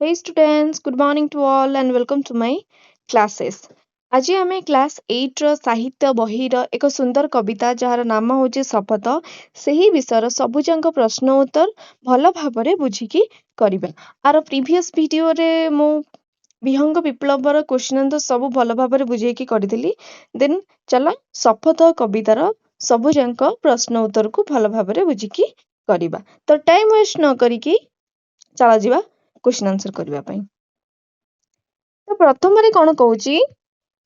Hey students, good morning to all and welcome to my classes. ଆଜି ଆମେ class 8 ର ସାହିତ୍ୟ ବହିର ଏକ ସୁନ୍ଦର କବିତା ଯାହାର ନାମ ହେଉଛି ଶପଥ ସେହି ବିଷୟର ସବୁଯାକ ପ୍ରଶ୍ନ ଉତ୍ତର ଭଲ ଭାବରେ ବୁଝିକି କରିବା। ଆର ପ୍ରିଭିୟସ୍ ଭିଡ଼ିଓରେ ମୁଁ ବିହଙ୍ଗ ବିପ୍ଳବର କ୍ୱେଶ୍ଚନ୍ ଆନ୍ସର ସବୁ ଭଲ ଭାବରେ ବୁଝେଇକି କରିଥିଲି। ଦେନ୍ ଚାଲ ଶପଥ କବିତାର ସବୁଯାକ ପ୍ରଶ୍ନ ଉତ୍ତରକୁ ଭଲ ଭାବରେ ବୁଝିକି କରିବା। ତ ଟାଇମ୍ ୱେଷ୍ଟ ନ କରିକି ଚାଲ ଯିବା क्वेश्चन आंसर करबा पई। तो प्रथम रे कोन कहूची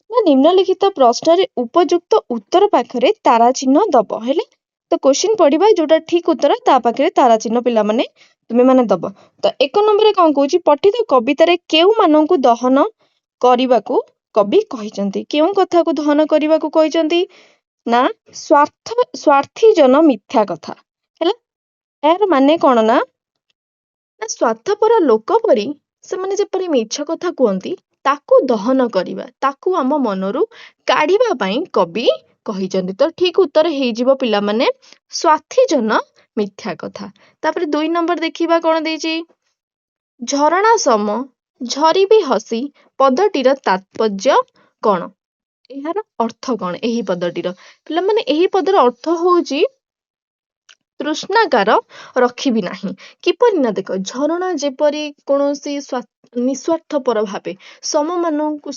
ना निम्नलिखित प्रश्न रे उपयुक्त उत्तर पाखरे तारा चिन्ह दब हेले। तो क्वेश्चन पढ़िबा जोटा ठीक उत्तर ता पाखरे तारा चिन्ह पिला माने तुमे माने दब। तो एक नंबर रे कोन कहूची पठित कविता रे केउ माननकु दहन करिबाकू कवि कहिचंती। केउ कथा को दहन करिबाकू कहिचंती ना स्वार्थी जन मिथ्या कथा हेला। यार माने कोन ना स्वार्थपर लोक परी ସେମାନେ ଯେପରି ମିଛ କଥା କୁହନ୍ତି ତାକୁ ଦହନ କରିବା ତାକୁ ଆମ ମନରୁ କାଢିବା ପାଇଁ କବି କହିଛନ୍ତି। ତ ଠିକ ଉତ୍ତର ହେଇଯିବ ପିଲାମାନେ ସ୍ୱାର୍ଥୀ ଜନ ମିଥ୍ୟା କଥା। ତାପରେ 2 ନମ୍ବର ଦେଖିବା କଣ ଦେଇଛି ଝରଣା ସମ ଝରିବି ହସି ପଦଟିର ତାତ୍ପର୍ଯ୍ୟ କଣ ଏହାର ଅର୍ଥ କଣ ଏହି ପଦଟିର ପିଲାମାନେ ଏହି ପଦର ଅର୍ଥ ହଉଛି ତୃଷ୍ଣାକାର ରଖିବି ନାହିଁ। କିପରି ନା ଦେଖ ଝରଣା ଯେପରି କୌଣସି ନିସ୍ୱାର୍ଥପର ଭାବେ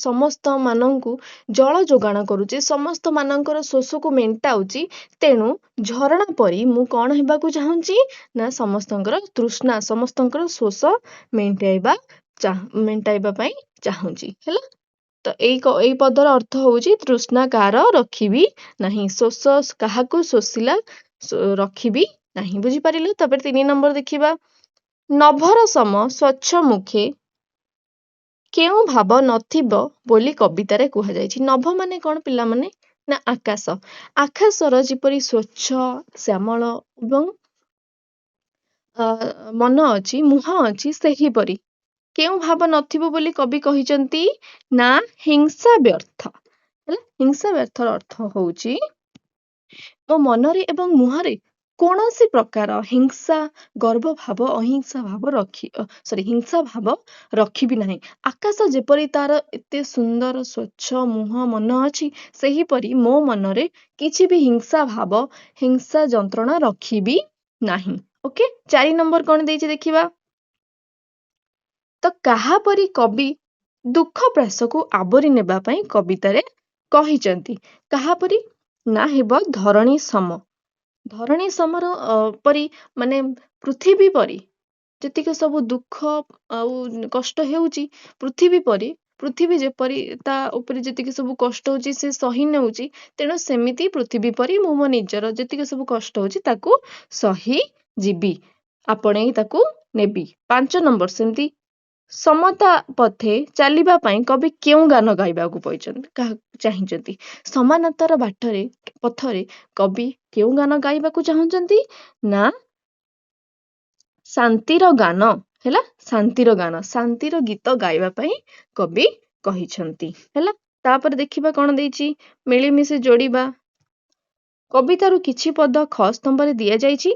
ସମସ୍ତ ମାନଙ୍କୁ ଜଳ ଯୋଗାଣ କରୁଛି ସମସ୍ତ ମାନଙ୍କର ଶୋଷକୁ ମେଣ୍ଟାଉଛି। ତେଣୁ ଝରଣା ପରି ମୁଁ କଣ ହେବାକୁ ଚାହୁଁଛି ନା ସମସ୍ତଙ୍କର ତୃଷ୍ଣା ସମସ୍ତଙ୍କର ଶୋଷ ମେଣ୍ଟାଇବା ପାଇଁ ଚାହୁଁଛି ହେଲା। ତ ଏଇ ପଦର ଅର୍ଥ ହଉଛି ତୃଷ୍ଣାକାର ରଖିବି ନାହିଁ ଶୋଷ କାହାକୁ ଶୋଷିଲା ରଖିବି ନାହିଁ ବୁଝିପାରିଲ। ତାପରେ 3 ନମ୍ବର ଦେଖିବା ନଭର ସମ ସ୍ୱଚ୍ଛ ମୁଖେ କେଉଁ ଭାବ ନଥିବ ବୋଲି କବିତାରେ କୁହାଯାଇଛି। ନଭ ମାନେ କଣ ପିଲାମାନେ ନା ଆକାଶ ଆକାଶର ଯେପରି ସ୍ୱଚ୍ଛ ଶ୍ୟାମଳ ଏବଂ ମନ ଅଛି ମୁହଁ ଅଛି ସେହିପରି କେଉଁ ଭାବ ନଥିବ ବୋଲି କବି କହିଛନ୍ତି ନା ହିଂସା ବ୍ୟର୍ଥ ହେଲା। ହିଂସା ବ୍ୟର୍ଥର ଅର୍ଥ ହଉଛି ମୋ ମନରେ ଏବଂ ମୁହଁରେ କୌଣସି ପ୍ରକାର ହିଂସା ଗର୍ବ ଭାବ ଅହିଂସା ଭାବ ହିଂସା ଭାବ ରଖିବି ନାହିଁ। ଆକାଶ ଯେପରି ତାର ଏତେ ସୁନ୍ଦର ସ୍ୱଚ୍ଛ ମୁହଁ ମନ ଅଛି ସେହିପରି ମୋ ମନରେ କିଛି ବି ହିଂସା ଭାବ ହିଂସା ଯନ୍ତ୍ରଣା ରଖିବି ନାହିଁ। ଓକେ 4 ନମ୍ବର କଣ ଦେଇଛି ଦେଖିବା ତ କାହାପରି କବି ଦୁଃଖ ପ୍ରାସକୁ ଆବରି ନେବା ପାଇଁ କବିତାରେ କହିଛନ୍ତି। କାହାପରି ନା ହେବ ଧରଣୀ ସମର ପରି ମାନେ ପୃଥିବୀ ପରି ଯେତିକି ସବୁ ଦୁଃଖ ଆଉ କଷ୍ଟ ହେଉଛି ପୃଥିବୀ ଯେପରି ତା ଉପରେ ଯେତିକି ସବୁ କଷ୍ଟ ହଉଛି ସେ ସହି ନେଉଛି ତେଣୁ ସେମିତି ପୃଥିବୀ ପରି ମୁଁ ମୋ ନିଜର ଯେତିକି ସବୁ କଷ୍ଟ ହଉଛି ତାକୁ ସହି ଯିବି ଆପଣେଇ ତାକୁ ନେବି। 5 ନମ୍ବର ସେମିତି ସମତା ପଥେ ଚାଲିବା ପାଇଁ କବି କେଉଁ ଗାନ ଗାଇବାକୁ ଚାହିଁଛନ୍ତି। ସମାନତାର ପଥରେ କବି କେଉଁ ଗାନ ଗାଇବାକୁ ଚାହୁଁଛନ୍ତି ନା ଶାନ୍ତିର ଗାନ ହେଲା। ଶାନ୍ତିର ଗୀତ ଗାଇବା ପାଇଁ କବି କହିଛନ୍ତି ହେଲା। ତାପରେ ଦେଖିବା କଣ ଦେଇଛି ମିଳିମିଶି ଯୋଡ଼ିବା କବିତାରୁ କିଛି ପଦ ଖ ସ୍ତମ୍ଭରେ ଦିଆଯାଇଛି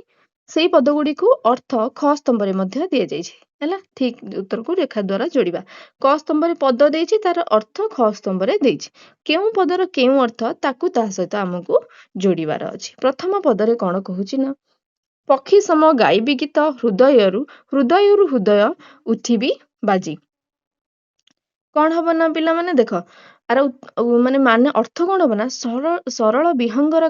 ସେଇ ପଦ ଗୁଡିକୁ ଅର୍ଥ ଖ ସ୍ତମ୍ଭରେ ମଧ୍ୟ ଦିଆଯାଇଛି ହେଲା। ଠିକ ଉତ୍ତରକୁ ରେଖା ଦ୍ୱାରା ଯୋଡ଼ିବା କ ସ୍ତମ୍ଭରେ ପଦ ଦେଇଛି ତାର ଅର୍ଥ ଖ ସ୍ତମ୍ଭରେ ଦେଇଛି କେଉଁ ପଦର କେଉଁ ଅର୍ଥ ତାକୁ ତା ସହିତ ଆମକୁ ଯୋଡ଼ିବାର ଅଛି। ପ୍ରଥମ ପଦରେ କଣ କହୁଛି ନା ପକ୍ଷୀ ସମ ଗାଇବି ଗୀତ ହୃଦୟରୁ ହୃଦୟ ଉଠିବି ବାଜି କଣ ହବ ନା ପିଲାମାନେ ଦେଖ ଆର ମାନେ ଅର୍ଥ କଣ ହବ ନା ସରଳ ବିହଙ୍ଗର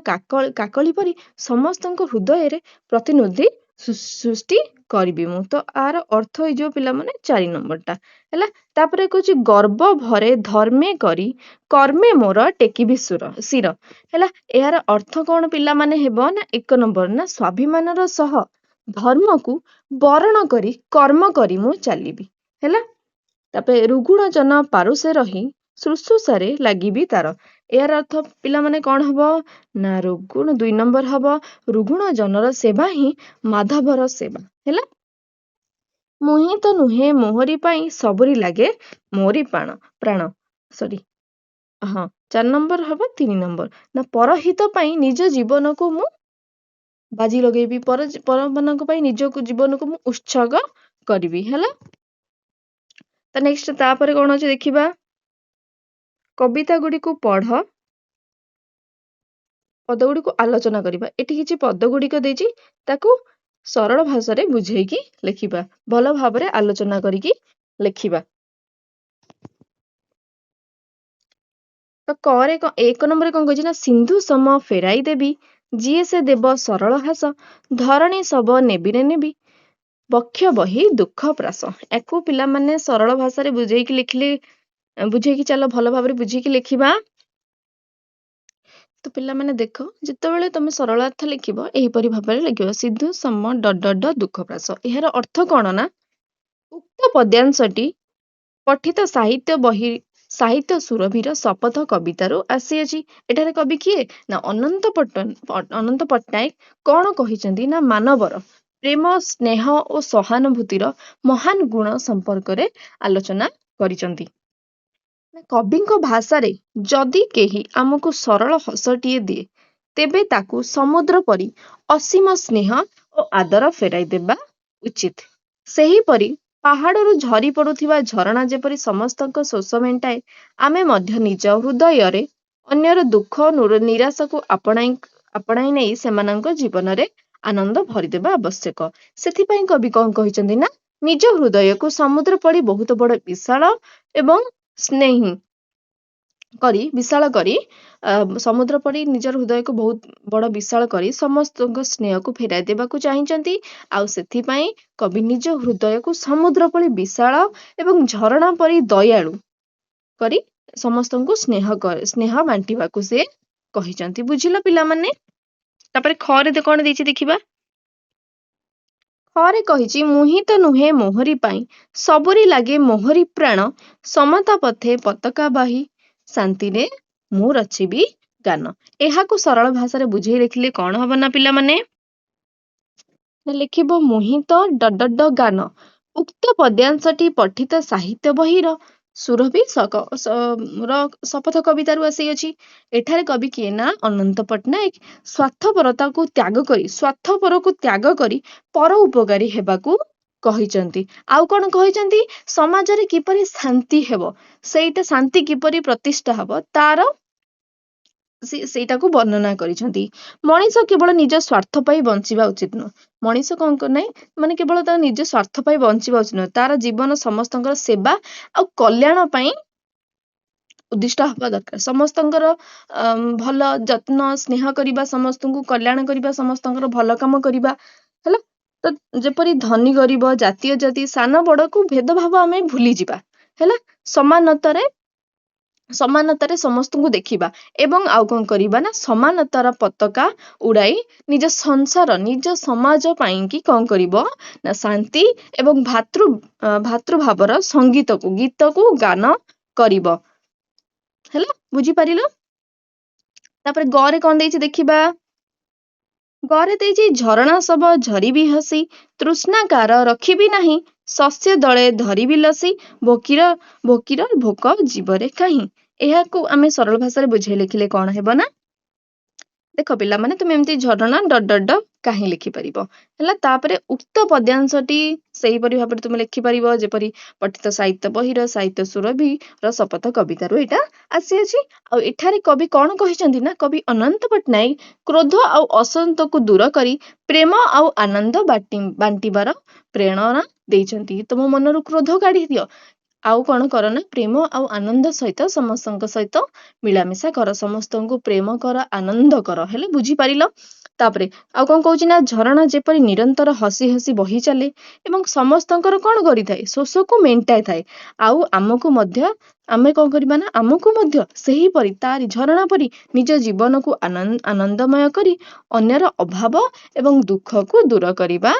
କାକଳି ପରି ସମସ୍ତଙ୍କ ହୃଦୟରେ ପ୍ରତିନିଧି ସୃଷ୍ଟି କରିବି ମୁଁ। ତ ଆର ଅର୍ଥ ହେଇଯିବ ପିଲାମାନେ 4 ନମ୍ବରଟା ହେଲା। ତାପରେ କହୁଛି ଗର୍ବ ଭରେ ଧର୍ମେ କରି କର୍ମେ ମୋର ଟେକିବି ଶିର ହେଲା। ଏହାର ଅର୍ଥ କଣ ପିଲାମାନେ ହେବ ନା 1 ନମ୍ବର ନା ସ୍ୱାଭିମାନର ସହ ଧର୍ମକୁ ବରଣ କରି କର୍ମ କରି ମୁଁ ଚାଲିବି ହେଲା। ତାପରେ ରୁଗୁଣ ଜନ ପାରୁଷେ ରହି ଶୁଶ୍ରୂଷାରେ ଲାଗିବି ତାର ଏହାର ଅର୍ଥ ପିଲାମାନେ କଣ ହବ ନା 2 ନମ୍ବର ହବ ରୁଗୁଣ ଜନର ସେବା ହିଁ ମାଧବର ସେବା ହେଲା। ମୁହିଁ ତ ନୁହେଁ ମୋହରି ପାଇଁ ସବୁରି ଲାଗେ ମୋରି ପ୍ରାଣ 4 ନମ୍ବର ହବ 3 ନମ୍ବର ନା ପରହିତ ପାଇଁ ନିଜ ଜୀବନକୁ ମୁଁ ବାଜି ଲଗେଇବି ପରମାନଙ୍କ ପାଇଁ ଜୀବନକୁ ମୁଁ ଉତ୍ସର୍ଗ କରିବି ହେଲା। ତ ନେକ୍स्ट ତାପରେ କଣ ଅଛି ଦେଖିବା। କବିତା ଗୁଡ଼ିକୁ ପଢ, ପଦ ଗୁଡ଼ିକୁ ଆଲୋଚନା କରିବା। ଏଠି କିଛି ପଦ ଗୁଡ଼ିକ ଦେଇଛି, ତାକୁ ସରଳ ଭାଷାରେ ବୁଝେଇକି ଲେଖିବା, ଭଲ ଭାବରେ ଆଲୋଚନା କରିକି ଲେଖିବା। ତ କରେ ଏକ ନମ୍ବରରେ କଣ କହିଛି ନା, ସିନ୍ଧୁ ସମ ଫେରାଇ ଦେବି, ଯିଏ ସେ ଦେବ ସରଳ ହାସ, ଧରଣୀ ସବ ନେବିରେ ନେବି, ବକ୍ଷ ବହି ଦୁଃଖ ପ୍ରାସ। ୟାକୁ ପିଲାମାନେ ସରଳ ଭାଷାରେ ବୁଝେଇକି ଲେଖିଲେ, ବୁଝେଇକି ଚାଲ ଭଲ ଭାବରେ ବୁଝିକି ଲେଖିବା। ତ ପିଲାମାନେ ଦେଖ, ଯେତେବେଳେ ତମେ ସରଳାର୍ଥ ଲେଖିବ ଏହିପରି ଭାବରେ ଲେଖିବ, ସିନ୍ଧୁ ସମ ଦୁଃଖ ପ୍ରାସ। ଏହାର ଅର୍ଥ କଣ ନା, ଉକ୍ତ ପଦ୍ୟାଂଶଟି ପଠିତ ସାହିତ୍ୟ ବହି ସାହିତ୍ୟ ସୁରଭିର ଶପଥ କବିତାରୁ ଆସିଅଛି। ଏଠାରେ କବି କିଏ ନା ଅନନ୍ତ ପଟ୍ଟନାୟକ କଣ କହିଛନ୍ତି ନା, ମାନବର ପ୍ରେମ, ସ୍ନେହ ଓ ସହାନୁଭୂତିର ମହାନ ଗୁଣ ସମ୍ପର୍କରେ ଆଲୋଚନା କରିଛନ୍ତି। କବିଙ୍କ ଭାଷାରେ ଯଦି କେହି ଆମକୁ ସରଳ ହସଟିଏ ଦିଏ, ତେବେ ତାକୁ ସମୁଦ୍ର ପରି ଅସୀମ ସ୍ନେହ ଓ ଆଦର ଫେରାଇ ଦେବା ଉଚିତ। ସେହିପରି ପାହାଡ଼ରୁ ଝରି ପଡୁଥିବା ଝରଣା ଯେପରି ସମସ୍ତଙ୍କ ଶୋଷ ମେଣ୍ଟାଏ, ଆମେ ମଧ୍ୟ ନିଜ ହୃଦୟରେ ଅନ୍ୟର ଦୁଃଖ ନିରାଶକୁ ଆପଣାଇ ନେଇ ସେମାନଙ୍କ ଜୀବନରେ ଆନନ୍ଦ ଭରିଦେବା ଆବଶ୍ୟକ। ସେଥିପାଇଁ କବି କଣ କହିଛନ୍ତି ନା, ନିଜ ହୃଦୟକୁ ସମୁଦ୍ର ପରି ବହୁତ ବଡ଼ ବିଶାଳ ଏବଂ ସ୍ନେହୀ ବିଶାଳ କରି, ସମୁଦ୍ର ପରି ନିଜର ହୃଦୟକୁ ବହୁତ ବଡ଼ ବିଶାଳ କରି ସମସ୍ତଙ୍କ ସ୍ନେହକୁ ଫେରାଇ ଦେବାକୁ ଚାହିଁଛନ୍ତି। ଆଉ ସେଥିପାଇଁ କବି ନିଜ ହୃଦୟକୁ ସମୁଦ୍ର ପରି ବିଶାଳ ଏବଂ ଝରଣା ପରି ଦୟାଳୁ କରି ସମସ୍ତଙ୍କୁ ସ୍ନେହ ବାଣ୍ଟିବାକୁ ସେ କହିଛନ୍ତି। ବୁଝିଲ ପିଲାମାନେ? ତାପରେ ଖରେ କଣ ଦେଇଛି ଦେଖିବା। ଖରେ କହିଛି, ମୁହିଁ ତ ନୁହେଁ ମୋହରି ପାଇଁ, ସବୁରି ଲାଗେ ମୋହରି ପ୍ରାଣ, ସମତା ପଥେ ପତାକା ବାହି, ଶାନ୍ତିରେ ମୁଁ ରଚିବି ଗାନ। ଏହାକୁ ସରଳ ଭାଷାରେ ବୁଝେଇ ଲେଖିଲେ କଣ ହବ ନା ପିଲାମାନେ? ଲେଖିବ, ମୁହିଁ ତ ଗାନ, ଉକ୍ତ ପଦ୍ୟାଂଶଟି ପଠିତ ସାହିତ୍ୟ ବହିର ସୁରଭି ଶପଥ କବିତାରୁ ଆସିଅଛି। ଏଠାରେ କବି କିଏ ନା, ଅନନ୍ତ ପଟ୍ଟନାୟକ ସ୍ୱାର୍ଥପରକୁ ତ୍ୟାଗ କରି ପର ଉପକାରୀ ହେବାକୁ କହିଛନ୍ତି। ଆଉ କଣ କହିଛନ୍ତି? ସମାଜରେ କିପରି ଶାନ୍ତି ହେବ, ଶାନ୍ତି କିପରି ପ୍ରତିଷ୍ଠା ହେବ, ସେଇଟାକୁ ବର୍ଣ୍ଣନା କରିଛନ୍ତି। ମଣିଷ କେବଳ ନିଜ ସ୍ୱାର୍ଥ ପାଇଁ ବଞ୍ଚିବା ଉଚିତ ନୁହଁ। ମଣିଷ କଣ ନାହିଁ, ମାନେ କେବଳ ତାର ନିଜ ସ୍ୱାର୍ଥ ପାଇଁ ବଞ୍ଚିବା ଉଚିତ ନୁହଁ, ତାର ଜୀବନ ସମସ୍ତଙ୍କର ସେବା ଆଉ କଲ୍ୟାଣ ପାଇଁ ଉଦ୍ଦିଷ୍ଟ ହବା ଦରକାର। ସମସ୍ତଙ୍କର ଭଲ ଯତ୍ନ ସ୍ନେହ କରିବା, ସମସ୍ତଙ୍କୁ କଲ୍ୟାଣ କରିବା, ସମସ୍ତଙ୍କର ଭଲ କାମ କରିବା ହେଲା। ତ ଯେପରି ଧନୀ ଗରିବ, ଜାତୀୟ ଜାତି, ସାନ ବଡକୁ ଭେଦଭାବ ଆମେ ଭୁଲିଯିବା ହେଲା। ସମାନତାରେ ସମସ୍ତଙ୍କୁ ଦେଖିବା ଏବଂ ଆଉ କଣ କରିବା ନା, ସମାନତାର ପତାକା ଉଡାଇ ନିଜ ସଂସାର, ନିଜ ସମାଜ ପାଇଁକି କଣ କରିବ ନା, ଶାନ୍ତି ଏବଂ ଭାତୃଭାବର ଗୀତକୁ ଗାନ କରିବ ହେଲା। ବୁଝିପାରିଲ? ତାପରେ ଗରେ କଣ ଦେଇଛି ଦେଖିବା। ଗରେ ଦେଇଛି, ଝରଣା ସବ ଝରିବି ହସି, ତୃଷ୍ଣାକାର ରଖିବି ନାହିଁ, ଶସ୍ୟ ଦଳେ ଧରିବି ଲସି, ଭୋକିର ଭୋକ ଜୀବରେ କାହିଁ। ଏହାକୁ ଆମେ ସରଳ ଭାଷାରେ ବୁଝେଇ ଲେଖିଲେ କଣ ହେବ ନା, ଦେଖ ପିଲାମାନେ, ତୁମେ ଏମିତି ଝରଣା କାହିଁ ଲେଖିପାରିବ ହେଲା। ତାପରେ ଉକ୍ତ ପଦ୍ୟାଂଶଟି ସେହିପରି ଭାବରେ ତୁମେ ଲେଖିପାରିବ, ଯେପରି ପଠିତ ସାହିତ୍ୟ ବହିର ସାହିତ୍ୟ ସୁରଭିର ଶପଥ କବିତାରୁ ଏଇଟା ଆସିଅଛି। ଆଉ ଏଠାରେ କବି କଣ କହିଛନ୍ତି ନା, କବି ଅନନ୍ତ ପଟ୍ଟନାୟକ କ୍ରୋଧ ଆଉ ଅଶାନ୍ତକୁ ଦୂର କରି ପ୍ରେମ ଆଉ ଆନନ୍ଦ ବାଣ୍ଟିବାର ପ୍ରେରଣା ଦେଇଛନ୍ତି। ତମ ମନରୁ କ୍ରୋଧ କାଢି ଦିଅ, ଆଉ କଣ କର ନା, ପ୍ରେମ ଆଉ ଆନନ୍ଦ ସହିତ ସମସ୍ତଙ୍କ ସହିତ ମିଳାମିଶା କର, ସମସ୍ତଙ୍କୁ ପ୍ରେମ କର, ଆନନ୍ଦ କର ହେଲେ। ବୁଝିପାରିଲ? ତାପରେ ଆଉ କଣ କହୁଛି ନା, ଝରଣା ଯେପରି ନିରନ୍ତର ହସି ହସି ବହି ଚାଲେ ଏବଂ ସମସ୍ତଙ୍କର କଣ କରିଥାଏ, ଶୋଷକୁ ମେଣ୍ଟାଇ ଥାଏ, ଆଉ ଆମେ କଣ କରିବା ନା, ଆମକୁ ମଧ୍ୟ ସେହିପରି ତାରି ଝରଣା ପରି ନିଜ ଜୀବନକୁ ଆନନ୍ଦମୟ କରି ଅନ୍ୟର ଅଭାବ ଏବଂ ଦୁଃଖକୁ ଦୂର କରିବା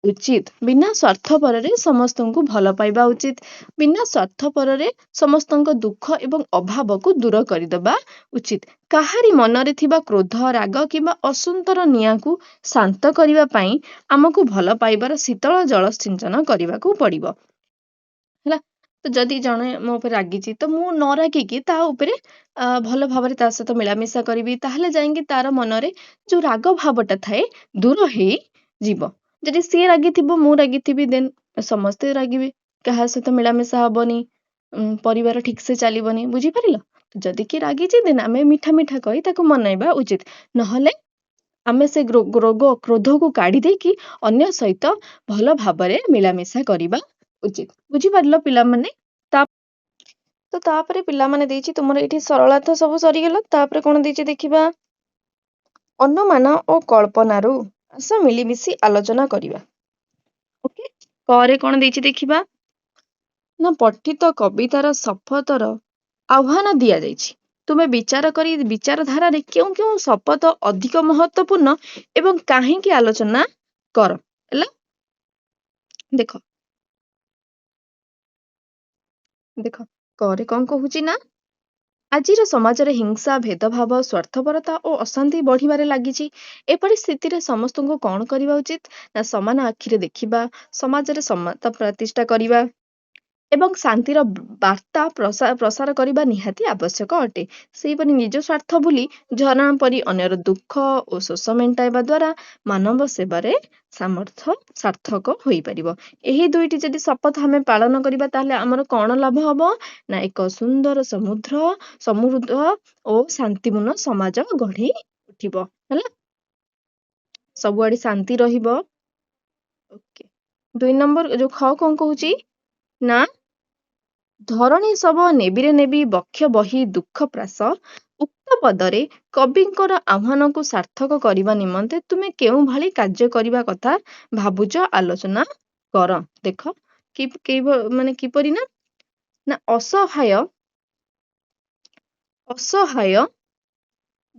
ଉଚିତ। ବିନା ସ୍ୱାର୍ଥପରରେ ସମସ୍ତଙ୍କୁ ଭଲ ପାଇବା ଉଚିତ। ବିନା ସ୍ୱାର୍ଥପରରେ ସମସ୍ତଙ୍କ ଦୁଃଖ ଏବଂ ଅଭାବକୁ ଦୂର କରିଦେବା ଉଚିତ। କାହାରି ମନରେ ଥିବା କ୍ରୋଧ, ରାଗ କିମ୍ବା ଅସନ୍ତର ନିଆଁକୁ ଶାନ୍ତ କରିବା ପାଇଁ ଆମକୁ ଭଲ ପାଇବାର ଶୀତଳ ଜଳ ସିଞ୍ଚନ କରିବାକୁ ପଡିବ ହେଲା। ତ ଯଦି ଜଣେ ମୋ ଉପରେ ରାଗିଛି, ତ ମୁଁ ନ ରାଗିକି ତା ଉପରେ ଭଲ ଭାବରେ ତା ସହିତ ମିଳାମିଶା କରିବି, ତାହେଲେ ଯାଇକି ତାର ମନରେ ଯୋଉ ରାଗ ଭାବଟା ଥାଏ ଦୂର ହେଇଯିବ। ଯଦି ସିଏ ରାଗିଥିବ, ମୁଁ ରାଗିଥିବି, ଦେନ୍ ସମସ୍ତେ ରାଗିବେ, କାହା ସହିତ ମିଳାମିଶା ହବନି, ପରିବାର ଠିକ ସେ ଚାଲିବନି। ବୁଝିପାରିଲ? ଯଦି କିଏ ରାଗିଛି ଦେନ୍ ଆମେ ମିଠା ମିଠା କହି ତାକୁ ମନାଇବା ଉଚିତ। ନହେଲେ ଆମେ ସେ ରୋଗ କ୍ରୋଧକୁ କାଢି ଦେଇକି ଅନ୍ୟ ସହିତ ଭଲ ଭାବରେ ମିଳାମିଶା କରିବା ଉଚିତ। ବୁଝିପାରିଲ ପିଲାମାନେ? ତା ତ ତାପରେ ପିଲାମାନେ ଦେଇଛି ତୁମର ଏଇଠି ସରଳାର୍ଥ ସବୁ ସରିଗଲା। ତାପରେ କଣ ଦେଇଛି ଦେଖିବା। ଅନୁମାନ ଓ କଳ୍ପନାରୁ ଆସ ମିଳିମିଶି ଆଲୋଚନା କରିବା। ଓକେ, ପରେ କଣ ଦେଇଛି ଦେଖିବା ନା ପଠିତ କବିତାର ଶପଥର ଆହ୍ୱାନ ଦିଆଯାଇଛି। ତୁମେ ବିଚାର କରି ବିଚାରଧାରାରେ କେଉଁ କେଉଁ ଶପଥ ଅଧିକ ମହତ୍ୱପୂର୍ଣ୍ଣ ଏବଂ କାହିଁକି ଆଲୋଚନା କର। ହେଲା, ଦେଖ ଦେଖ କରେ କଣ କହୁଛି ନା ଆଜିର ସମାଜରେ ହିଂସା, ଭେଦଭାବ, ସ୍ୱାର୍ଥପରତା ଓ ଅଶାନ୍ତି ବଢିବାରେ ଲାଗିଛି। ଏପରି ସ୍ଥିତିରେ ସମସ୍ତଙ୍କୁ କଣ କରିବା ଉଚିତ ନା ସମାନ ଆଖିରେ ଦେଖିବା, ସମାଜରେ ସମାନତା ପ୍ରତିଷ୍ଠା କରିବା ଏବଂ ଶାନ୍ତିର ବାର୍ତ୍ତା ପ୍ରସାର କରିବା ନିହାତି ଆବଶ୍ୟକ ଅଟେ। ସେହିପରି ନିଜ ସ୍ୱାର୍ଥ ଭୁଲି ଝରଣା ପରି ଅନ୍ୟର ଦୁଃଖ ଓ ଶୋଷ ମେଣ୍ଟାଇବା ଦ୍ୱାରା ମାନବ ସେବାରେ ସାର୍ଥକ ହୋଇପାରିବ। ଏହି ଦୁଇଟି ଯଦି ଶପଥ ଆମେ ପାଳନ କରିବା ତାହେଲେ ଆମର କଣ ଲାଭ ହବ ନା ଏକ ସୁନ୍ଦର ସମୃଦ୍ଧ ଓ ଶାନ୍ତିପୂର୍ଣ୍ଣ ସମାଜ ଗଢି ଉଠିବ। ହେଲା, ସବୁଆଡେ ଶାନ୍ତି ରହିବ। ଓକେ, 2 ନମ୍ବର ଯୋଉ ଖ କଣ କହୁଛି ନା ଧରଣୀ ସବ ନେବିରେ ନେବି ବକ୍ଷ ବହି ଦୁଃଖ ପ୍ରାସ। ଉକ୍ତ ପଦରେ କବିଙ୍କର ଆହ୍ୱାନକୁ ସାର୍ଥକ କରିବା ନିମନ୍ତେ ତୁମେ କେଉଁ ଭଳି କାର୍ଯ୍ୟ କରିବା କଥା ଭାବୁଛ ଆଲୋଚନା କର। ଦେଖ ମାନେ କିପରି ନା ଅସହାୟ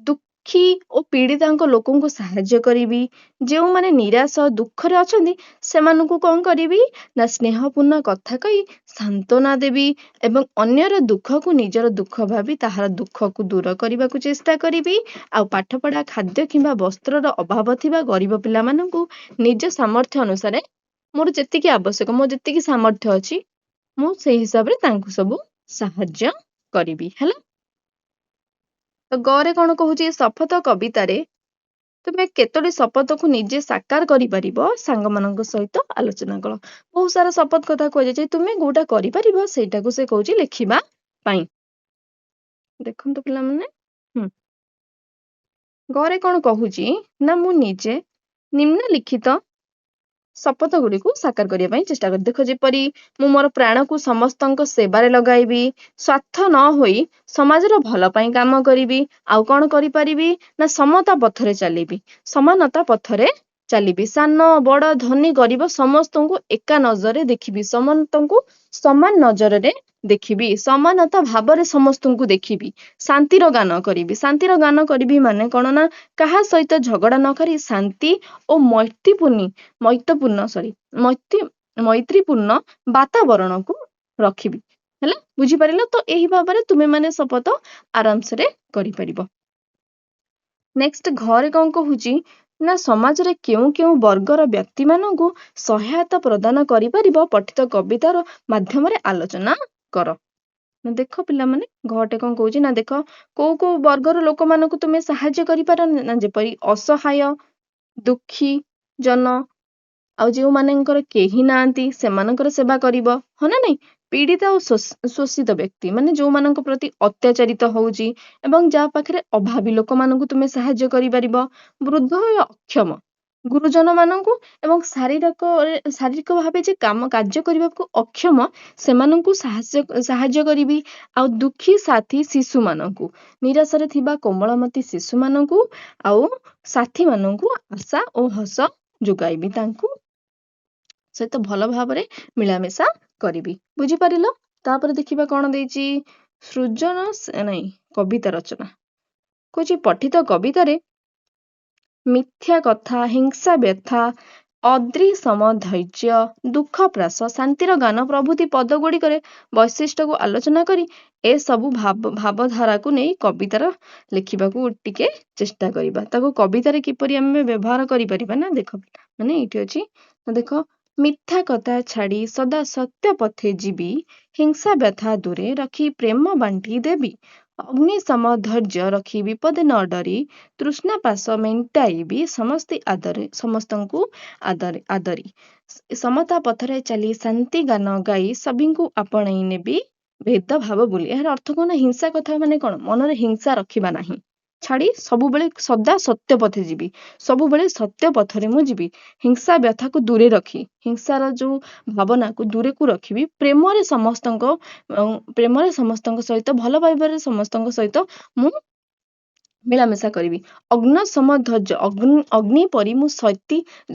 ଦୁଃଖୀ ଓ ପୀଡ଼ିତାଙ୍କ ଲୋକଙ୍କୁ ସାହାଯ୍ୟ କରିବି। ଯେଉଁମାନେ ନିରାଶ ଦୁଃଖରେ ଅଛନ୍ତି ସେମାନଙ୍କୁ କଣ କରିବି ନା ସ୍ନେହପୂର୍ଣ୍ଣ କଥା କହି ସାନ୍ତ୍ୱନା ଦେବି ଏବଂ ଅନ୍ୟର ଦୁଃଖକୁ ନିଜର ଦୁଃଖ ଭାବି ତାହାର ଦୁଃଖକୁ ଦୂର କରିବାକୁ ଚେଷ୍ଟା କରିବି। ଆଉ ପାଠପଢା, ଖାଦ୍ୟ କିମ୍ବା ବସ୍ତ୍ରର ଅଭାବ ଥିବା ଗରିବ ପିଲାମାନଙ୍କୁ ନିଜ ସାମର୍ଥ୍ୟ ଅନୁସାରେ ମୋର ଯେତିକି ଆବଶ୍ୟକ, ମୋ ଯେତିକି ସାମର୍ଥ୍ୟ ଅଛି ମୁଁ ସେଇ ହିସାବରେ ତାଙ୍କୁ ସବୁ ସାହାଯ୍ୟ କରିବି। ହେଲା, ତ ଗରେ କଣ କହୁଛି ଶପଥ କବିତାରେ ତୁମେ କେତୋଟି ଶପଥକୁ ନିଜେ ସାକାର କରିପାରିବ ସାଙ୍ଗମାନଙ୍କ ସହିତ ଆଲୋଚନା କର। ବହୁତ ସାରା ଶପଥ କଥା କୁହାଯାଇଛି, ତୁମେ କୋଉଟା କରିପାରିବ ସେଇଟାକୁ ସେ କହୁଛି ଲେଖିବା ପାଇଁ। ଦେଖନ୍ତୁ ପିଲାମାନେ, ଗରେ କଣ କହୁଛି ନା ମୁଁ ନିଜେ ନିମ୍ନଲିଖିତ ଶପଥ ଗୁଡିକୁ ସାକାର କରିବା ପାଇଁ ଚେଷ୍ଟା କରେ। ଦେଖ ଯେପରି ମୁଁ ମୋର ପ୍ରାଣକୁ ସମସ୍ତଙ୍କ ସେବାରେ ଲଗାଇବି, ସ୍ୱାର୍ଥ ନ ହୋଇ ସମାଜର ଭଲ ପାଇଁ କାମ କରିବି। ଆଉ କଣ କରିପାରିବି ନା ସମତା ପଥରେ ଚାଲିବି, ସମାନତା ପଥରେ ଚାଲିବି, ସାନ ବଡ ଧନୀ ଗରିବ ସମସ୍ତଙ୍କୁ ଏକା ନଜରରେ ଦେଖିବି, ସମସ୍ତଙ୍କୁ ସମାନ ନଜରରେ ଦେଖିବି, ସମାନତା ଭାବରେ ସମସ୍ତଙ୍କୁ ଦେଖିବି, ଶାନ୍ତିର ଗାନ କରିବି। ଶାନ୍ତିର ଗାନ କରିବି ମାନେ କଣ ନା କାହା ସହିତ ଝଗଡା ନ କରି ଶାନ୍ତି ଓ ମୈତ୍ରୀପୂର୍ଣ୍ଣ ବାତାବରଣକୁ ରଖିବି। ହେଲା, ବୁଝିପାରିଲ? ତ ଏହି ଭାବରେ ତୁମେ ମାନେ ଶପଥ ଆରାମସରେ କରିପାରିବ। ନେକ୍ସଟ ଘରେ କଣ କହୁଛି ନା ସମାଜରେ କେଉଁ କେଉଁ ବର୍ଗର ବ୍ୟକ୍ତି ମାନଙ୍କୁ ସହାୟତା ପ୍ରଦାନ କରିପାରିବ ପଠିତ କବିତାର ମାଧ୍ୟମରେ ଆଲୋଚନା କର। ଦେଖ ପିଲାମାନେ, ଘଟେ କଣ କହୁଛି ନା ଦେଖ କୋଉ କୋଉ ବର୍ଗର ଲୋକମାନଙ୍କୁ ତୁମେ ସାହାଯ୍ୟ କରିପାର ନା ଯେପରି ଅସହାୟ, ଦୁଃଖୀ ଜନ, ଆଉ ଯେଉଁମାନଙ୍କର କେହି ନାହାନ୍ତି ସେମାନଙ୍କର ସେବା କରିବ। ହଁ ନା ନାଇଁ? ପୀଡିତ ଓ ଶୋଷିତ ବ୍ୟକ୍ତି ମାନେ ଯୋଉମାନଙ୍କ ପ୍ରତି ଅତ୍ୟାଚାରିତ ହଉଛି ଏବଂ ଯାହା ପାଖରେ ଅଭାବୀ ଲୋକମାନଙ୍କୁ ତୁମେ ସାହାଯ୍ୟ କରିପାରିବ। ବୃଦ୍ଧ ଓ ଅକ୍ଷମ ଗୁରୁଜନ ମାନଙ୍କୁ ଏବଂ ଶାରୀରିକ ଭାବେ ଯେ କାର୍ଯ୍ୟ କରିବାକୁ ଅକ୍ଷମ ସେମାନଙ୍କୁ ସାହାଯ୍ୟ କରିବି। ଆଉ ଦୁଃଖୀ ସାଥୀ ଶିଶୁମାନଙ୍କୁ, ନିରାଶରେ ଥିବା କୋମଳମତୀ ଶିଶୁମାନଙ୍କୁ ଆଉ ସାଥୀ ମାନଙ୍କୁ ଆଶା ଓ ହସ ଯୋଗାଇବି, ତାଙ୍କୁ ସହିତ ଭଲ ଭାବରେ ମିଳାମିଶା କରିବି। ବୁଝିପାରିଲ? ତାପରେ ଦେଖିବା କଣ ଦେଇଛି କବିତା ରଚନା କହୁଛି ପଠିତ କବିତାରେ ମିଥ୍ୟା କଥା, ହିଂସା, ବ୍ୟଥା, ଅଦ୍ରିସମ ଧୈର୍ଯ୍ୟ, ଦୁଃଖ ପ୍ରାସ, ଶାନ୍ତିର ଗାନ ପ୍ରଭୃତି ପଦ ଗୁଡିକରେ ବୈଶିଷ୍ଟ୍ୟକୁ ଆଲୋଚନା କରି ଏସବୁ ଭାବଧାରାକୁ ନେଇ କବିତାର ଲେଖିବାକୁ ଟିକେ ଚେଷ୍ଟା କରିବା। ତାକୁ କବିତାରେ କିପରି ଆମେ ବ୍ୟବହାର କରିପାରିବା ନା ଦେଖ ମାନେ ଏଇଠି ଅଛି, ଦେଖ ମିଥ୍ୟା କଥା ଛାଡି ସଦା ସତ୍ୟ ପଥେ ଯିବି, ହିଂସା ବ୍ୟଥା ଦୂରେ ରଖି ପ୍ରେମ ବାଣ୍ଟି ଦେବି, ଅଗ୍ନି ସମ ଧୈର୍ଯ୍ୟ ରଖି ବିପଦେ ନ ଡରି ତୃଷ୍ଣା ପାଶ ମେଣ୍ଟାଇବି ସମସ୍ତଙ୍କୁ ଆଦରି ସମତା ପଥରେ ଚାଲି ଶାନ୍ତି ଗାନ ଗାଇ ସଭିଙ୍କୁ ଆପଣେଇ ନେବି ଭେଦଭାବ ବୋଲି। ଏହାର ଅର୍ଥ କଣ? ହିଂସା କଥା ମାନେ କଣ? ମନରେ ହିଂସା ରଖିବା ନାହିଁ, ଛାଡି ସବୁବେଳେ ସଦା ସତ୍ୟ ପଥେ ଯିବି, ସବୁବେଳେ ସତ୍ୟ ପଥରେ ମୁଁ ଯିବି। ହିଂସା ବ୍ୟଥାକୁ ଦୂରେ ରଖି, ହିଂସାର ଯୋଉ ଭାବନାକୁ ଦୂରେକୁ ରଖିବି, ପ୍ରେମରେ ସମସ୍ତଙ୍କ ସହିତ, ଭଲ ପାଇବାରେ ସମସ୍ତଙ୍କ ସହିତ ମୁଁ ମିଳାମିଶା କରିବି। ଅଗ୍ନ ସମ ଧୈର୍ଯ୍ୟ, ଅଗ୍ନି ପରି ମୁଁ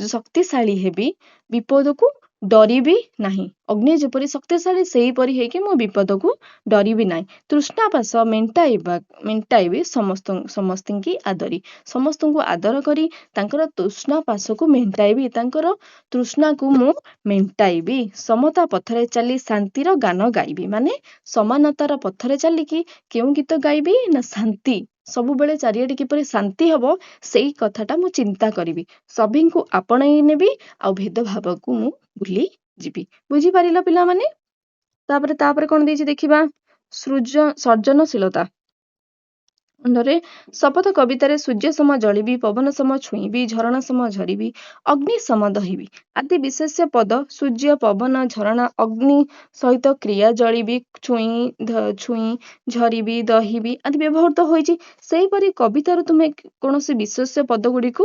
ଶକ୍ତିଶାଳୀ ହେବି, ବିପଦକୁ ଡରିବି ନାହିଁ। ଅଗ୍ନି ଯେପରି ଶକ୍ତିଶାଳୀ ସେଇପରି ହେଇକି ମୁଁ ବିପଦକୁ ଡରିବି ନାହିଁ। ତୃଷ୍ଣା ପାଶ ମେଣ୍ଟାଇବି ସମସ୍ତଙ୍କୁ ଆଦରି, ସମସ୍ତଙ୍କୁ ଆଦର କରି ତାଙ୍କର ତୃଷ୍ଣା ପାଶକୁ ମେଣ୍ଟାଇବି, ତାଙ୍କର ତୃଷ୍ଣାକୁ ମୁଁ ମେଣ୍ଟାଇବି। ସମତା ପଥରେ ଚାଲି ଶାନ୍ତିର ଗାନ ଗାଇବି, ମାନେ ସମାନତାର ପଥରେ ଚାଲିକି କେଉଁ ଗୀତ ଗାଇବି ନା ଶାନ୍ତି, ସବୁବେଳେ ଚାରିଆଡେ କିପରି ଶାନ୍ତି ହବ ସେଇ କଥାଟା ମୁଁ ଚିନ୍ତା କରିବି। ସଭିଙ୍କୁ ଆପଣେଇ ନେବି ଆଉ ଭେଦଭାବକୁ ମୁଁ ଭୁଲି ଯିବି। ବୁଝିପାରିଲ ପିଲାମାନେ? ତାପରେ କଣ ଦେଇଛି ଦେଖିବା। ସୃଜନଶୀଳତା ରେ ଶପଥ କବିତାରେ ସୂର୍ଯ୍ୟ ସମ ଜଳିବି, ପବନ ସମ ଛୁଇଁବି, ଝରଣା ସମ ଝରିବି, ଅଗ୍ନି ସମ ଦହିବି ଆଦି ବିଶେଷ୍ୟ ପଦ ସୂର୍ଯ୍ୟ, ପବନ, ଝରଣା, ଅଗ୍ନି ସହିତ କ୍ରିୟା ଜଳିବି, ଛୁଇଁ, ଝରିବି, ଦହିବି ଆଦି ବ୍ୟବହୃତ ହୋଇଛି। ସେହିପରି କବିତାରୁ ତୁମେ କୌଣସି ବିଶେଷ୍ୟ ପଦ ଗୁଡିକୁ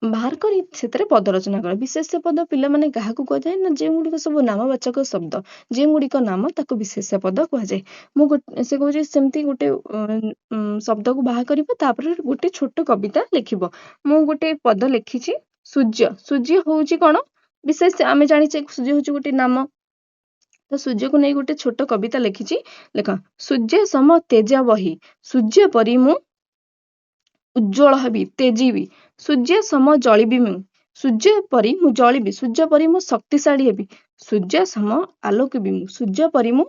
ବାହାର କରି ସେଥିରେ ପଦ ରଚନା କର। ବିଶେଷ୍ୟ ପଦ ପିଲାମାନେ କାହାକୁ କୁହାଯାଏ ନା ଯେଉଁଗୁଡ଼ିକ ସବୁ ନାମବାଚକ ଶବ୍ଦ, ଯେଉଁଗୁଡ଼ିକ ନାମ ତାକୁ ବିଶେଷ୍ୟ ପଦ କୁହାଯାଏ। ସେ କହୁଛି ସେମିତି ଗୋଟେ ଶବ୍ଦକୁ ବାହାର କରିବ, ତାପରେ ଗୋଟେ ଛୋଟ କବିତା ଲେଖିବ। ମୁଁ ଗୋଟେ ପଦ ଲେଖିଛି ସୂର୍ଯ୍ୟ। ସୂର୍ଯ୍ୟ ହଉଛି କଣ? ବିଶେଷ ଆମେ ଜାଣିଛେ ସୂର୍ଯ୍ୟ ହଉଛି ଗୋଟେ ନାମ। ତ ସୂର୍ଯ୍ୟକୁ ନେଇ ଗୋଟେ ଛୋଟ କବିତା ଲେଖିଛି। ଲେଖ। ସୂର୍ଯ୍ୟ ସମ ତେଜ ବହି, ସୂର୍ଯ୍ୟ ପରି ମୁଁ ଉଜ୍ଜଳ ହେବି, ତେଜିବି। ସୂର୍ଯ୍ୟ ସମ ଜଳିବି ମୁଁ, ସୂର୍ଯ୍ୟ ପରି ମୁଁ ଜଳିବି, ସୂର୍ଯ୍ୟ ପରି ମୁଁ ଶକ୍ତିଶାଳୀ ହେବି। ସୂର୍ଯ୍ୟ ସମ ଆଲୋକିବି ମୁଁ, ସୂର୍ଯ୍ୟ ପରି ମୁଁ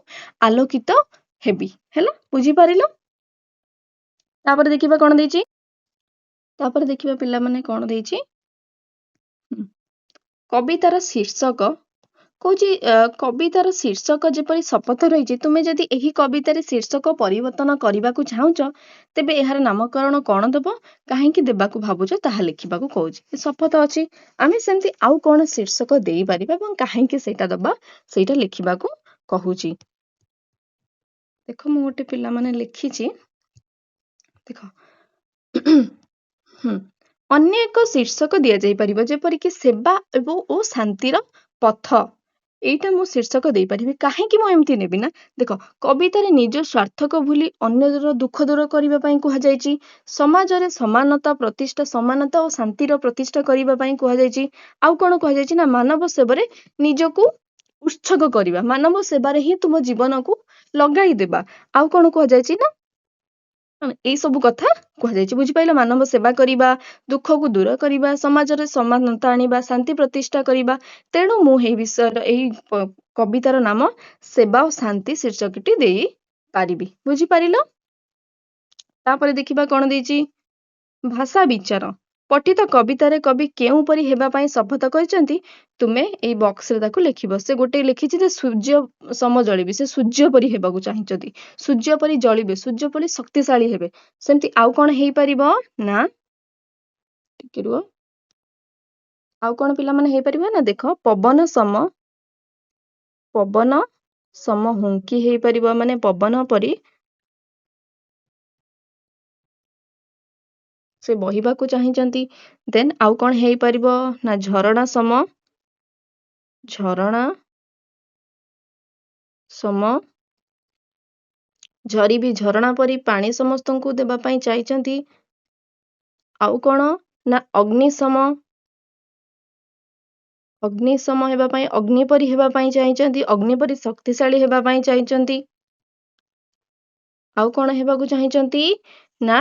ଆଲୋକିତ ହେବି। ହେଲା, ବୁଝିପାରିଲ? ତାପରେ ଦେଖିବା କଣ ଦେଇଛି। ତାପରେ ଦେଖିବା ପିଲାମାନେ କଣ ଦେଇଛି। କବିତାର ଶୀର୍ଷକ କହୁଛି, କବିତାର ଶୀର୍ଷକ ଯେପରି ଶପଥ ରହିଛି, ତୁମେ ଯଦି ଏହି କବିତାରେ ଶୀର୍ଷକ ପରିବର୍ତ୍ତନ କରିବାକୁ ଚାହୁଁଛ, ତେବେ ଏହାର ନାମକରଣ କଣ ଦେବ, କାହିଁକି ଦେବାକୁ ଭାବୁଛ ତାହା ଲେଖିବାକୁ କହୁଛି। ଶପଥ ଅଛି, ଆମେ ସେମିତି ଆଉ କଣ ଶୀର୍ଷକ ଦେଇପାରିବା ଏବଂ କାହିଁକି ସେଇଟା ଦବା ସେଇଟା ଲେଖିବାକୁ କହୁଛି। ଦେଖ, ମୁଁ ଗୋଟେ ପିଲାମାନେ ଲେଖିଛି, ଦେଖ ଅନ୍ୟ ଏକ ଶୀର୍ଷକ ଦିଆଯାଇପାରିବ, ଯେପରିକି ସେବା ଓ ଶାନ୍ତିର ପଥ। ଏଇଟା ମୁଁ ଶୀର୍ଷକ ଦେଇପାରିବି। କାହିଁକି ମୁଁ ଏମିତି ନେବି ନା, ଦେଖ କବିତାରେ ନିଜ ସ୍ୱାର୍ଥକୁ ଭୁଲି ଅନ୍ୟର ଦୁଃଖ ଦୂର କରିବା ପାଇଁ କୁହାଯାଇଛି। ସମାଜରେ ସମାନତା ପ୍ରତିଷ୍ଠା, ସମାନତା ଓ ଶାନ୍ତିର ପ୍ରତିଷ୍ଠା କରିବା ପାଇଁ କୁହାଯାଇଛି। ଆଉ କଣ କୁହାଯାଇଛି ନା ମାନବ ସେବାରେ ନିଜକୁ ଉତ୍ସର୍ଗ କରିବା, ମାନବ ସେବାରେ ହିଁ ତୁମ ଜୀବନକୁ ଲଗାଇ ଦେବା। ଆଉ କଣ କୁହାଯାଇଛି ନା ଏଇ ସବୁ କଥା କୁହାଯାଇଛି। ବୁଝିପାରିଲ? ମାନବ ସେବା କରିବା, ଦୁଃଖକୁ ଦୂର କରିବା, ସମାଜରେ ସମାନତା ଆଣିବା, ଶାନ୍ତି ପ୍ରତିଷ୍ଠା କରିବା। ତେଣୁ ମୁଁ ଏହି କବିତାର ନାମ ସେବା ଓ ଶାନ୍ତି ଶୀର୍ଷକଟି ଦେଇ ପାରିବି। ବୁଝିପାରିଲ? ତାପରେ ଦେଖିବା କଣ ଦେଇଛି। ଭାଷା ବିଚାର। ପଠିତ କବିତାରେ କବି କେଉଁପରି ହେବା ପାଇଁ ଶପଥ କରିଛନ୍ତି, ତୁମେ ଏଇ ବକ୍ସରେ ତାକୁ ଲେଖିବ। ସେ ଗୋଟେ ଲେଖିଛି ଯେ ସୂର୍ଯ୍ୟ ସମ ଜଳିବି, ସେ ସୂର୍ଯ୍ୟ ପରି ହେବାକୁ ଚାହିଁଛନ୍ତି। ସୂର୍ଯ୍ୟ ପରି ଜଳିବେ, ସୂର୍ଯ୍ୟ ପରି ଶକ୍ତିଶାଳୀ ହେବେ। ସେମିତି ଆଉ କଣ ହେଇପାରିବ ନା, ଟିକେ ରୁହ, ଆଉ କଣ ପିଲାମାନେ ହେଇପାରିବ ନା, ଦେଖ ପବନ ସମ ହୁଙ୍କି ହେଇପାରିବ, ମାନେ ପବନ ପରି ସେ ବହିବାକୁ ଚାହିଁଛନ୍ତି। ଦେନ୍ ଆଉ କଣ ହେଇପାରିବ ନା ଝରଣା ସମ ଝରିବି, ଝରଣା ପରି ପାଣି ସମସ୍ତଙ୍କୁ ଦେବା ପାଇଁ ଚାହିଁଛନ୍ତି। ଆଉ କଣ ନା ଅଗ୍ନି ସମ ହେବା ପାଇଁ, ଅଗ୍ନି ପରି ହେବା ପାଇଁ ଚାହିଁଛନ୍ତି, ଅଗ୍ନି ପରି ଶକ୍ତିଶାଳୀ ହେବା ପାଇଁ ଚାହିଁଛନ୍ତି। ଆଉ କଣ ହେବାକୁ ଚାହିଁଛନ୍ତି ନା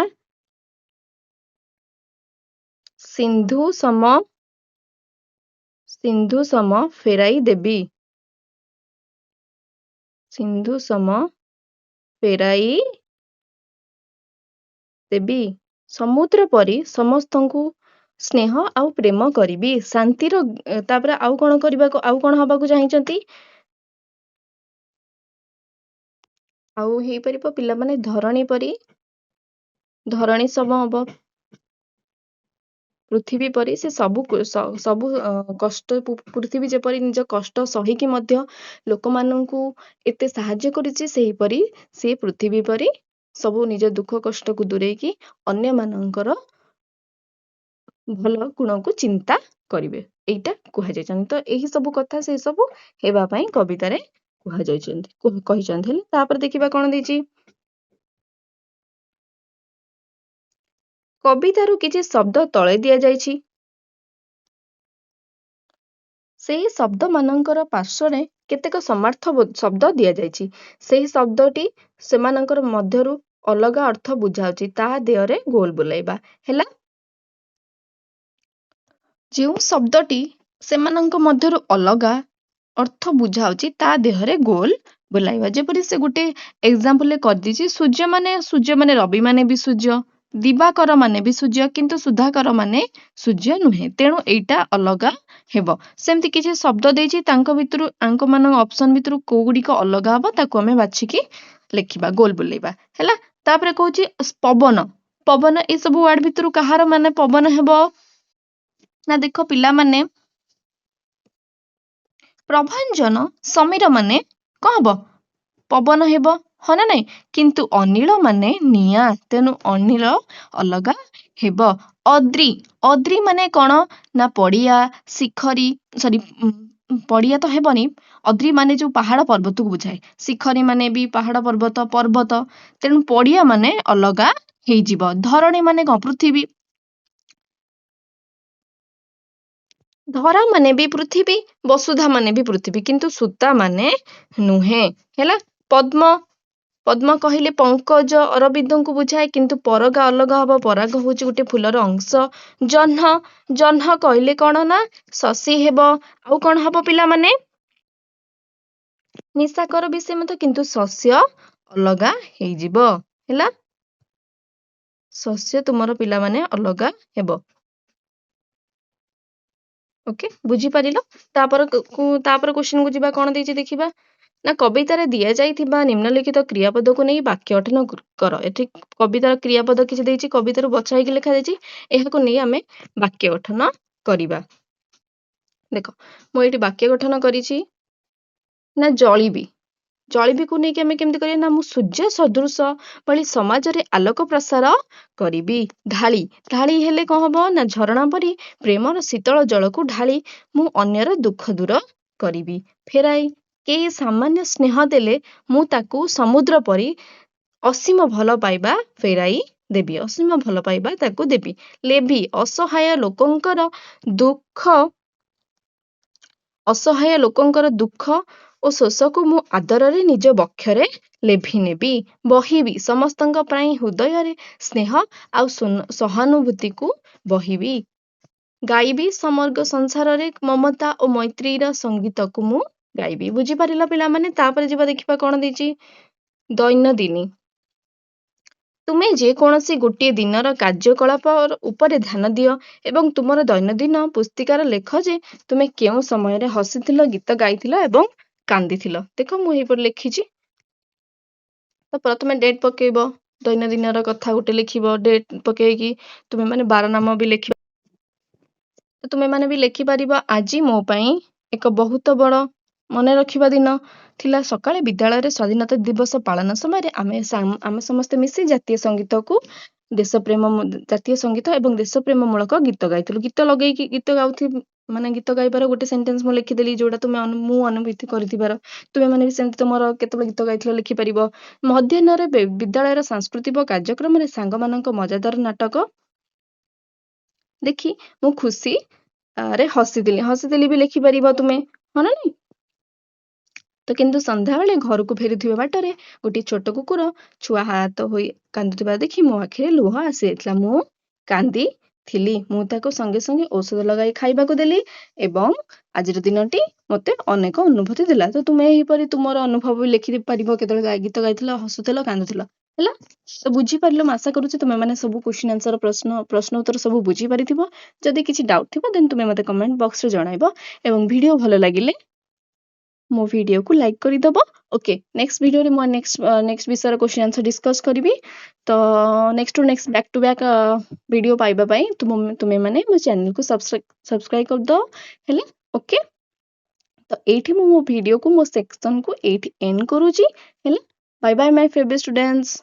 ସିନ୍ଧୁ ସମ ଫେରାଇ ଦେବି, ସିନ୍ଧୁ ସମ ଫେରାଇ ଦେବି। ସମୁଦ୍ର ପରି ସମସ୍ତଙ୍କୁ ସ୍ନେହ ଆଉ ପ୍ରେମ କରିବି। ଶାନ୍ତିର ତାପରେ ଆଉ କଣ କରିବାକୁ, ଆଉ କଣ ହବାକୁ ଚାହିଁଛନ୍ତି, ଆଉ ହେଇପାରିବ ପିଲାମାନେ ଧରଣୀ ପରି, ଧରଣୀ ସମ ହବ, ପୃଥିବୀ ପରି ସେ ସବୁ କଷ୍ଟ, ପୃଥିବୀ ଯେପରି ନିଜ କଷ୍ଟ ସହିକି ମଧ୍ୟ ଲୋକମାନଙ୍କୁ ଏତେ ସାହାଯ୍ୟ କରିଛି, ସେହିପରି ସେ ପୃଥିବୀ ପରି ସବୁ ନିଜ ଦୁଃଖ କଷ୍ଟକୁ ଦୂରେଇକି ଅନ୍ୟମାନଙ୍କର ଭଲ ଗୁଣକୁ ଚିନ୍ତା କରିବେ, ଏଇଟା କୁହାଯାଇଛନ୍ତି। ତ ଏହି ସବୁ କଥା ସେ ସବୁ ହେବା ପାଇଁ କବିତାରେ କହିଛନ୍ତି। ହେଲେ ତାପରେ ଦେଖିବା କଣ ଦେଇଛି। କବିତାରୁ କିଛି ଶବ୍ଦ ତଳେ ଦିଆଯାଇଛି। ସେହି ଶବ୍ଦ ମାନଙ୍କର ପାର୍ଶ୍ୱରେ କେତେକ ସମାର୍ଥ ଶବ୍ଦ ଦିଆଯାଇଛି। ସେହି ଶବ୍ଦଟି ସେମାନଙ୍କର ମଧ୍ୟରୁ ଅଲଗା ଅର୍ଥ ବୁଝାଉଛି, ତାହା ଦେହରେ ଗୋଲ ବୁଲାଇବା ହେଲା। ଯେଉଁ ଶବ୍ଦଟି ସେମାନଙ୍କ ମଧ୍ୟରୁ ଅଲଗା ଅର୍ଥ ବୁଝାଉଛି, ତା ଦେହରେ ଗୋଲ ବୁଲାଇବା। ଯେପରି ସେ ଗୋଟେ ଏକ୍ସାମ୍ପଲରେ କରିଦେଇଛି, ସୂର୍ଯ୍ୟ ମାନେ ରବି ମାନେ ବି ସୂର୍ଯ୍ୟ, ଦିବାକର ମାନେ ବି ସୂର୍ଯ୍ୟ, କିନ୍ତୁ ସୁଧାକର ମାନେ ସୂର୍ଯ୍ୟ ନୁହେଁ, ତେଣୁ ଏଇଟା ଅଲଗା ହେବ। ସେମିତି କିଛି ଶବ୍ଦ ଦେଇଛି, ତାଙ୍କ ଭିତରୁ ଆଙ୍କମାନଙ୍କ ଅପସନ ଭିତରୁ କୋଉ ଗୁଡ଼ିକ ଅଲଗା ହବ ତାକୁ ଆମେ ବାଛିକି ଲେଖିବା, ଗୋଲ ବୁଲେଇବା ହେଲା। ତାପରେ କହୁଛି ପବନ। ପବନ, ଏସବୁ ୱାର୍ଡ ଭିତରୁ କାହାର ମାନେ ପବନ ହେବ ନା? ଦେଖ ପିଲାମାନେ, ପ୍ରଭାଞ୍ଜନ ସମୀର ମାନେ କଣ ହବ? ପବନ ହେବ, ହଁ ନା ନାଇଁ? କିନ୍ତୁ ଅନିଳ ମାନେ ନିଆଁ, ତେଣୁ ଅନିଳ ଅଲଗା ହେବ। ଅଦ୍ରି ମାନେ କଣ ନା ପଡିଆ, ଶିଖରୀ, ପଡିଆ ତ ହେବନି, ଅଦ୍ରି ମାନେ ଯୋଉ ପାହାଡ ପର୍ବତକୁ ବୁଝାଏ, ଶିଖରୀ ମାନେ ବି ପାହାଡ ପର୍ବତ, ତେଣୁ ପଡିଆ ମାନେ ଅଲଗା ହେଇଯିବ। ଧରଣୀ ମାନେ କଣ? ପୃଥିବୀ, ଧରା ମାନେ ବି ପୃଥିବୀ, ବସୁଧା ମାନେ ବି ପୃଥିବୀ, କିନ୍ତୁ ସୂତା ମାନେ ନୁହେଁ ହେଲା। ପଦ୍ମ କହିଲେ ପଙ୍କଜ ଅରବିନ୍ଦଙ୍କୁ ବୁଝାଏ, କିନ୍ତୁ ପରଗା ଅଲଗା ହବ, ପରାଗ ହଉଛି ଗୋଟେ ଫୁଲର ଅଂଶ। ଜହ୍ନ କହିଲେ କଣ ନା ଶଶୀ ହେବ। ଆଉ କଣ ହବ ପିଲାମାନେ? ନିଶାକର ବି ସେମିତି, କିନ୍ତୁ ଶସ୍ୟ ଅଲଗା ହେଇଯିବ ହେଲା। ଶସ୍ୟ ତୁମର ପିଲାମାନେ ଅଲଗା ହେବ। ଓକେ, ବୁଝିପାରିଲ? ତାପରେ କ୍ୱେଶ୍ଚିନକୁ ଯିବା। କଣ ଦେଇଛି ଦେଖିବା ନା, କବିତାରେ ଦିଆଯାଇଥିବା ନିମ୍ନଲିଖିତ କ୍ରିୟାପଦକୁ ନେଇ ବାକ୍ୟ ଗଠନ କର। ଏଠି କବିତାର କ୍ରିୟାପଦ କିଛି ଦେଇଛି, କବିତାରୁ ବଛା ହେଇକି ଲେଖାଯାଇଛି, ଏହାକୁ ନେଇ ଆମେ ବାକ୍ୟ ଗଠନ କରିବା। ଦେଖ, ମୁଁ ଏଇଠି ବାକ୍ୟ ଗଠନ କରିଛି ନା ଜଳିବିକୁ ନେଇକି ଆମେ କେମିତି କରିବା ନା, ମୁଁ ସୂର୍ଯ୍ୟ ସଦୃଶ ଭଳି ସମାଜରେ ଆଲୋକ ପ୍ରସାର କରିବି। ଢାଳି ହେଲେ କଣ ହବ ନା, ଝରଣା ପରି ପ୍ରେମର ଶୀତଳ ଜଳକୁ ଢାଳି ମୁଁ ଅନ୍ୟର ଦୁଃଖ ଦୂର କରିବି। ଫେରାଇ, କେହି ସାମାନ୍ୟ ସ୍ନେହ ଦେଲେ ମୁଁ ତାକୁ ସମୁଦ୍ର ପରି ଅସୀମ ଭଲ ପାଇବା ଫେରାଇ ଦେବି, ଅସୀମ ଭଲ ପାଇବା ତାକୁ ଦେବି। ଲେଭି, ଅସହାୟ ଲୋକଙ୍କର ଦୁଃଖ ଓ ଶୋଷକୁ ମୁଁ ଆଦରରେ ନିଜ ବକ୍ଷରେ ଲେଭି ନେବି। ବହିବି, ସମସ୍ତଙ୍କ ପାଇଁ ହୃଦୟରେ ସ୍ନେହ ଆଉ ସହାନୁଭୂତିକୁ ବହିବି। ଗାଇବି, ସମଗ୍ର ସଂସାରରେ ମମତା ଓ ମୈତ୍ରୀର ସଙ୍ଗୀତକୁ ମୁଁ ଗାଇବି। ବୁଝିପାରିଲ ପିଲାମାନେ? ତାପରେ ଯିବା ଦେଖିବା କଣ ଦେଇଛି। ଦୈନନ୍ଦିନୀ, ତୁମେ ଯେକୌଣସି ଗୋଟିଏ ଦିନର କାର୍ଯ୍ୟକଳାପ ଉପରେ ଧ୍ୟାନ ଦିଅ ଏବଂ ତୁମର ଦୈନନ୍ଦିନ ପୁସ୍ତିକାରେ ଲେଖ ଯେ ତୁମେ କେଉଁ ସମୟରେ ହସିଥିଲ, ଗୀତ ଗାଇଥିଲ ଏବଂ କାନ୍ଦିଥିଲ। ଦେଖ, ମୁଁ ଏହିପରି ଲେଖିଛି। ତ ପ୍ରଥମେ ଡେଟ୍ ପକେଇବ, ଦୈନନ୍ଦିନର କଥା ଗୋଟେ ଲେଖିବ, ଡେଟ୍ ପକେଇକି ତୁମେ ମାନେ ବାର ନାମ ବି ଲେଖିବ। ତ ତୁମେ ମାନେ ବି ଲେଖିପାରିବ, ଆଜି ମୋ ପାଇଁ ଏକ ବହୁତ ବଡ଼ ମନେ ରଖିବା ଦିନ ଥିଲା। ସକାଳେ ବିଦ୍ୟାଳୟରେ ସ୍ୱାଧୀନତା ଦିବସ ପାଳନ ସମୟରେ ଆମେ ସମସ୍ତେ ମିଶି ଜାତୀୟ ସଙ୍ଗୀତ ଏବଂ ଦେଶପ୍ରେମ ମୂଳକ ଗୀତ ଗାଇଥିଲୁ। ଗୀତ ଲଗେଇକି ଗୀତ ଗାଇବାର ଗୋଟେ ସେଣ୍ଟେନ୍ସ ମୁଁ ଲେଖିଦେଲି, ଯୋଉଟା ମୁଁ ଅନୁଭୂତି କରିଥିବାର। ତୁମେ ମାନେ ବି ସେମିତି ତୁମର କେତେବେଳେ ଗୀତ ଗାଇଥିଲ ଲେଖିପାରିବ। ମଧ୍ୟାହ୍ନରେ ବିଦ୍ୟାଳୟର ସାଂସ୍କୃତିକ କାର୍ଯ୍ୟକ୍ରମରେ ସାଙ୍ଗମାନଙ୍କ ମଜାଦାର ନାଟକ ଦେଖି ମୁଁ ଖୁସିରେ ହସିଥିଲି ବି ଲେଖିପାରିବ ତୁମେ, ହଁ ନା ନାଇଁ? ତ କିନ୍ତୁ ସନ୍ଧ୍ୟାବେଳେ ଘରକୁ ଫେରୁଥିବା ବାଟରେ ଗୋଟିଏ ଛୋଟ କୁକୁର ଛୁଆ ହାତ ହୋଇ କାନ୍ଦୁଥିବା ଦେଖି ମୋ ଆଖିରେ ଲୁହ ଆସିଯାଇଥିଲା। ମୁଁ କାନ୍ଦିଥିଲି। ମୁଁ ତାକୁ ସଙ୍ଗେ ସଙ୍ଗେ ଔଷଧ ଲଗାଇ ଖାଇବାକୁ ଦେଲି ଏବଂ ଆଜିର ଦିନଟି ମୋତେ ଅନେକ ଅନୁଭୂତି ଦେଲା। ତ ତୁମେ ଏହିପରି ତୁମର ଅନୁଭବ ବି ଲେଖିପାରିବ, କେତେବେଳେ ଗୀତ ଗାଇଥିଲ, ହସୁଥିଲ, କାନ୍ଦୁଥିଲ ହେଲା। ତ ବୁଝିପାରିଲ? ମୁଁ ଆଶା କରୁଛି ତୁମେ ମାନେ ସବୁ କ୍ୱେଶ୍ଚିନ୍ ଆନ୍ସର ପ୍ରଶ୍ନ ଉତ୍ତର ସବୁ ବୁଝିପାରିଥିବ। ଯଦି କିଛି ଡାଉଟ୍ ଥିବ ଦେନ୍ ତୁମେ ମୋତେ କମେଣ୍ଟ ବକ୍ସରେ ଜଣାଇବ ଏବଂ ଭିଡ଼ିଓ ଭଲ ଲାଗିଲେ मो वीडियो को लाइक करदब। ओके नेक्स्ट वीडियो रे नेक्स्ट विषय क्वेश्चन आंसर डिस्कस करी। तो next to next back to back video पाइबा पई तुमे माने मो चैनल को सब्सक्राइब कर दो हेले। ओके तो एठी मो वीडियो को मो सेक्शन को एठी एंड करूची हेले। Bye bye my favourite students.